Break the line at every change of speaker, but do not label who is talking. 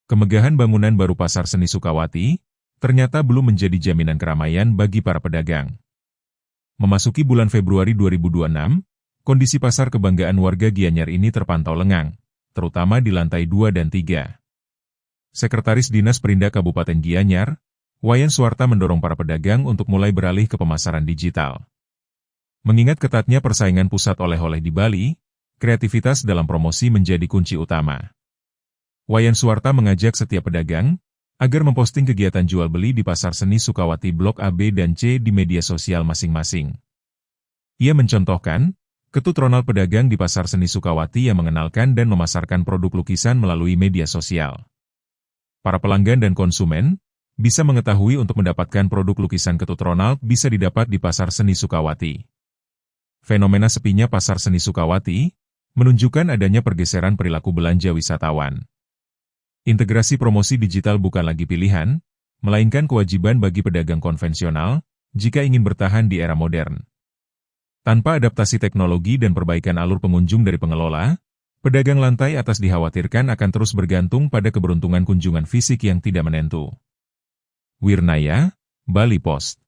Kemegahan bangunan baru Pasar Seni Sukawati ternyata belum menjadi jaminan keramaian bagi para pedagang. Memasuki bulan Februari 2026, kondisi pasar kebanggaan warga Gianyar ini terpantau lengang, terutama di lantai 2 dan 3. Sekretaris Dinas Perindak Kabupaten Gianyar, Wayan Suwarta mendorong para pedagang untuk mulai beralih ke pemasaran digital. Mengingat ketatnya persaingan pusat oleh-oleh di Bali, kreativitas dalam promosi menjadi kunci utama. Wayan Suwarta mengajak setiap pedagang agar memposting kegiatan jual beli di Pasar Seni Sukawati Blok A, B, dan C di media sosial masing-masing. Ia mencontohkan ketutronan pedagang di Pasar Seni Sukawati yang mengenalkan dan memasarkan produk lukisan melalui media sosial. Para pelanggan dan konsumen bisa mengetahui untuk mendapatkan produk lukisan Ketut Ronald bisa didapat di Pasar Seni Sukawati. Fenomena sepinya Pasar Seni Sukawati menunjukkan adanya pergeseran perilaku belanja wisatawan. Integrasi promosi digital bukan lagi pilihan, melainkan kewajiban bagi pedagang konvensional jika ingin bertahan di era modern. Tanpa adaptasi teknologi dan perbaikan alur pengunjung dari pengelola, pedagang lantai atas dikhawatirkan akan terus bergantung pada keberuntungan kunjungan fisik yang tidak menentu. Wirnaya, Bali Post.